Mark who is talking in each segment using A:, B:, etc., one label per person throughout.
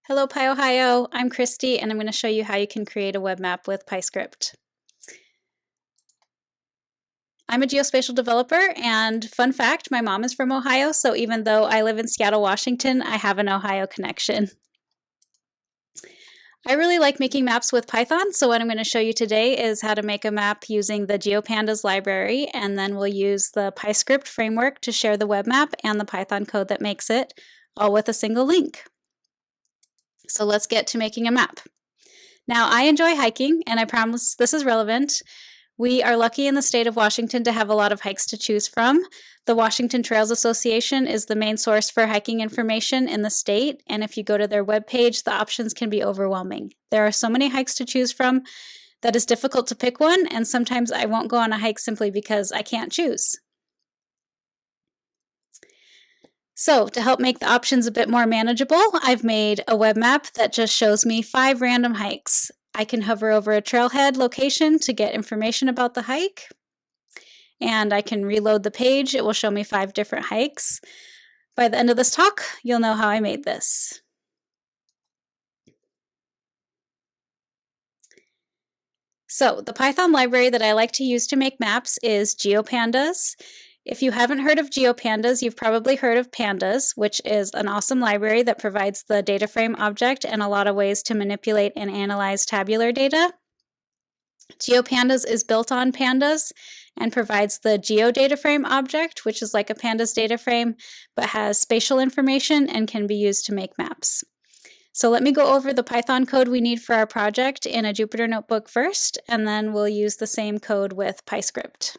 A: Hello, PyOhio. I'm Christy, and I'm going to show you how you can create a web map with PyScript. I'm a geospatial developer, and fun fact, my mom is from Ohio, so even though I live in Seattle, Washington, I have an Ohio connection. I really like making maps with Python, so what I'm going to show you today is how to make a map using the GeoPandas library, and then we'll use the PyScript framework to share the web map and the Python code that makes it, all with a single link. So let's get to making a map. Now, I enjoy hiking, and I promise this is relevant. We are lucky in the state of Washington to have a lot of hikes to choose from. The Washington Trails Association is the main source for hiking information in the state, and if you go to their webpage, the options can be overwhelming. There are so many hikes to choose from that it's difficult to pick one, and sometimes I won't go on a hike simply because I can't choose. So to help make the options a bit more manageable, I've made a web map that just shows me 5 random hikes. I can hover over a trailhead location to get information about the hike, and I can reload the page. It will show me 5 different hikes. By the end of this talk, you'll know how I made this. So the Python library that I like to use to make maps is GeoPandas. If you haven't heard of GeoPandas, you've probably heard of Pandas, which is an awesome library that provides the data frame object and a lot of ways to manipulate and analyze tabular data. GeoPandas is built on Pandas and provides the GeoDataFrame object, which is like a Pandas data frame, but has spatial information and can be used to make maps. So let me go over the Python code we need for our project in a Jupyter notebook first, and then we'll use the same code with PyScript.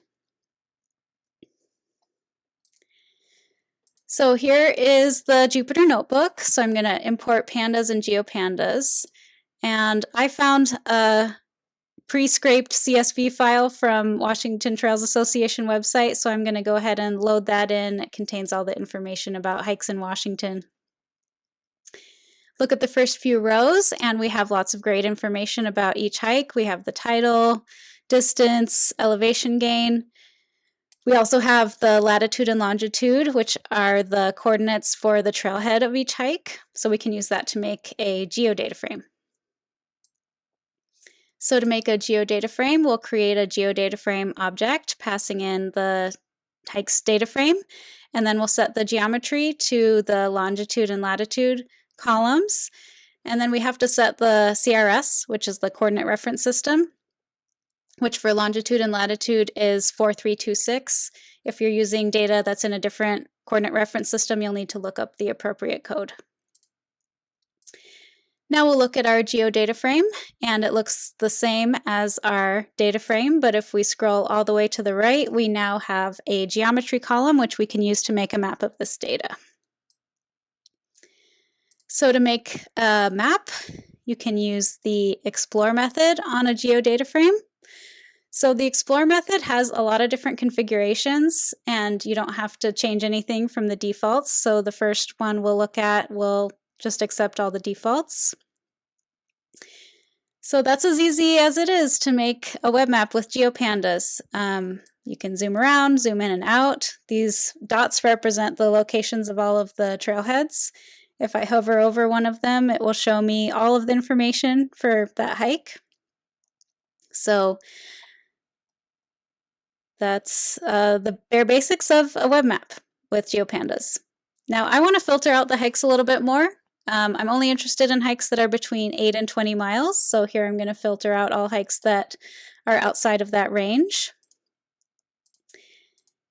A: So here is the Jupyter notebook. So I'm going to import pandas and GeoPandas. And I found a pre-scraped CSV file from Washington Trails Association website. So I'm going to go ahead and load that in. It contains all the information about hikes in Washington. Look at the first few rows, and we have lots of great information about each hike. We have the title, distance, elevation gain. We also have the latitude and longitude, which are the coordinates for the trailhead of each hike. So we can use that to make a geodata frame. So to make a geodata frame, we'll create a geodata frame object, passing in the hike's data frame, and then we'll set the geometry to the longitude and latitude columns. And then we have to set the CRS, which is the coordinate reference system, which for longitude and latitude is 4326. If you're using data that's in a different coordinate reference system, you'll need to look up the appropriate code. Now we'll look at our geodata frame, and it looks the same as our data frame, but if we scroll all the way to the right, we now have a geometry column, which we can use to make a map of this data. So to make a map, you can use the explore method on a geodata frame. So the explore method has a lot of different configurations, and you don't have to change anything from the defaults. So the first one we'll look at will just accept all the defaults. So that's as easy as it is to make a web map with GeoPandas. You can zoom around, zoom in and out. These dots represent the locations of all of the trailheads. If I hover over one of them, it will show me all of the information for that hike. So that's the bare basics of a web map with GeoPandas. Now I want to filter out the hikes a little bit more. I'm only interested in hikes that are between 8 and 20 miles. So here I'm going to filter out all hikes that are outside of that range.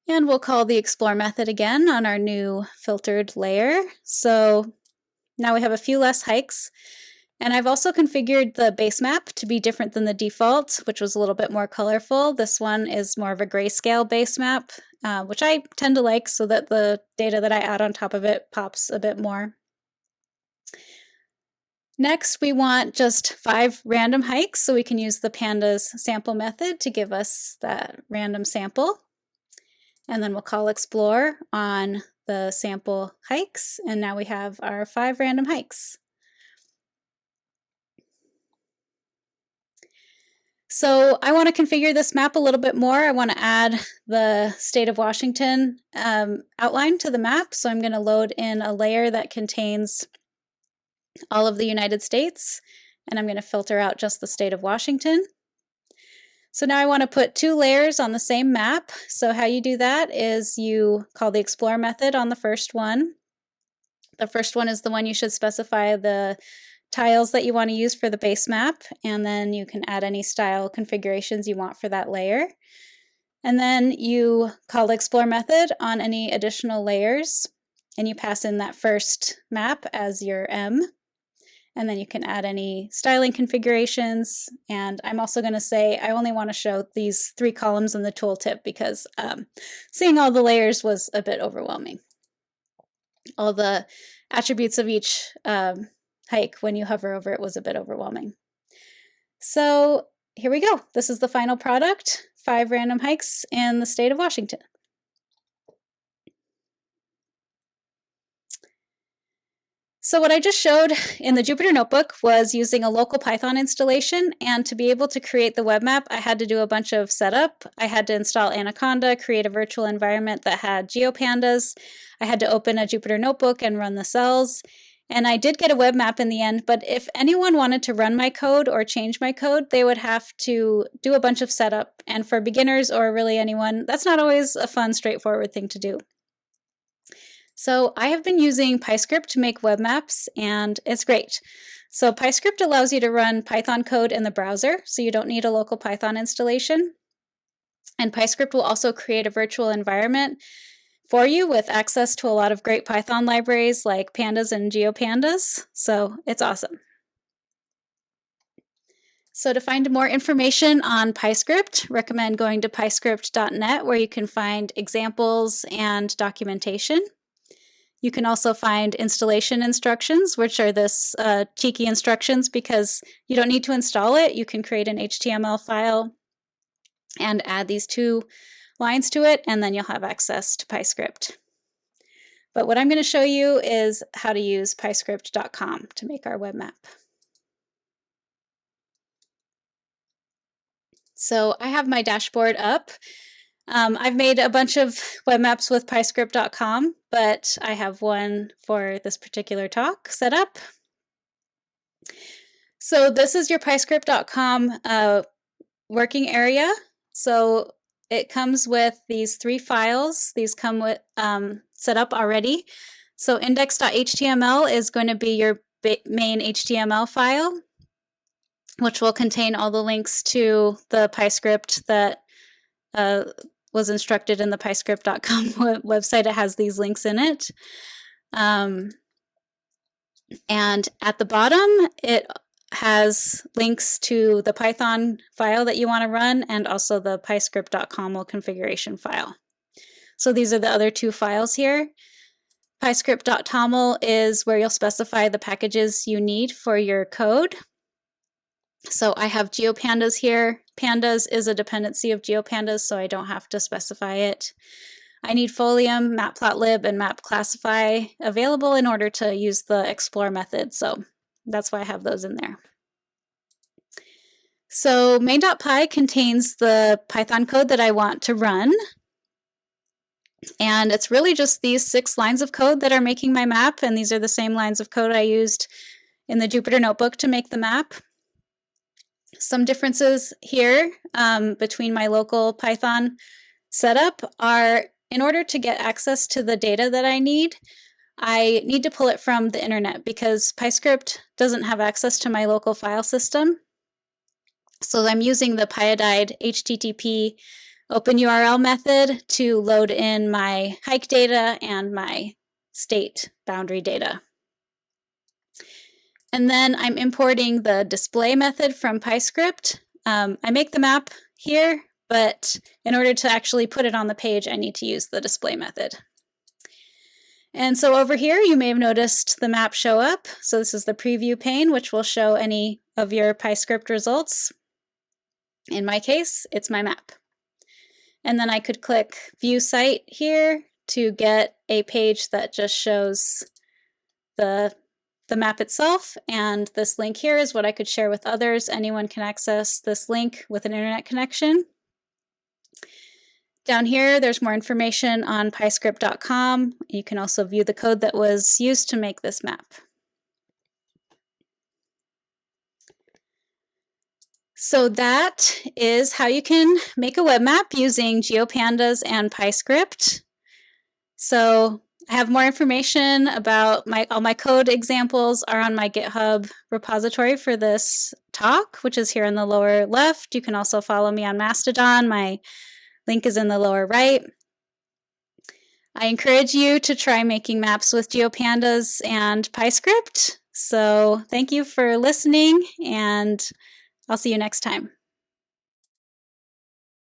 A: And we'll call the explore method again on our new filtered layer. So now we have a few less hikes. And I've also configured the base map to be different than the default, which was a little bit more colorful. This one is more of a grayscale base map, which I tend to like so that the data that I add on top of it pops a bit more. Next, we want just 5 random hikes, so we can use the pandas sample method to give us that random sample. And then we'll call explore on the sample hikes, and now we have our 5 random hikes. So I want to configure this map a little bit more. I want to add the state of Washington outline to the map. So I'm going to load in a layer that contains all of the United States, and I'm going to filter out just the state of Washington. So now I want to put 2 layers on the same map. So how you do that is you call the explore method on the first one. The first one is the one you should specify the tiles that you want to use for the base map, and then you can add any style configurations you want for that layer. And then you call the explore method on any additional layers, and you pass in that first map as your M. And then you can add any styling configurations. And I'm also going to say I only want to show these 3 columns in the tooltip because seeing all the layers was a bit overwhelming. All the attributes of each hike when you hover over it was a bit overwhelming. So here we go. This is the final product, 5 random hikes in the state of Washington. So what I just showed in the Jupyter Notebook was using a local Python installation, and to be able to create the web map, I had to do a bunch of setup. I had to install Anaconda, create a virtual environment that had GeoPandas. I had to open a Jupyter Notebook and run the cells. And I did get a web map in the end, but if anyone wanted to run my code or change my code, they would have to do a bunch of setup. And for beginners or really anyone, that's not always a fun, straightforward thing to do. So I have been using PyScript to make web maps, and it's great. So PyScript allows you to run Python code in the browser, so you don't need a local Python installation. And PyScript will also create a virtual environment for you with access to a lot of great Python libraries like Pandas and GeoPandas. So it's awesome. So to find more information on PyScript, recommend going to pyscript.net, where you can find examples and documentation. You can also find installation instructions, which are this cheeky instructions because you don't need to install it. You can create an HTML file and add these 2 lines to it, and then you'll have access to PyScript. But what I'm going to show you is how to use pyscript.com to make our web map. So I have my dashboard up. I've made a bunch of web maps with pyscript.com, but I have one for this particular talk set up. So this is your pyscript.com working area. So it comes with these 3 files. These come with set up already. So index.html is going to be your main HTML file, which will contain all the links to the PyScript that was instructed in the pyscript.com website. It has these links in it. And at the bottom, it has links to the Python file that you want to run and also the pyscript.com configuration file. So these are the other 2 files here. Pyscript.toml is where you'll specify the packages you need for your code. So I have GeoPandas here. Pandas is a dependency of GeoPandas, so I don't have to specify it. I need Folium, Matplotlib, and MapClassify available in order to use the explore method, so that's why I have those in there. So main.py contains the Python code that I want to run, and it's really just these 6 lines of code that are making my map, and these are the same lines of code I used in the Jupyter Notebook to make the map. Some differences here between my local Python setup are, in order to get access to the data that I need to pull it from the internet because PyScript doesn't have access to my local file system. So I'm using the pyodide HTTP OpenURL method to load in my hike data and my state boundary data. And then I'm importing the display method from PyScript. I make the map here, but in order to actually put it on the page, I need to use the display method. And so over here, you may have noticed the map show up. So this is the preview pane, which will show any of your PyScript results. In my case, it's my map. And then I could click View Site here to get a page that just shows the map itself, and this link here is what I could share with others. Anyone can access this link with an internet connection. Down here, there's more information on pyscript.com. You can also view the code that was used to make this map. So that is how you can make a web map using GeoPandas and PyScript. So I have more information about all my code examples are on my GitHub repository for this talk, which is here in the lower left. You can also follow me on Mastodon. My link is in the lower right. I encourage you to try making maps with GeoPandas and PyScript. So thank you for listening, and I'll see you next time.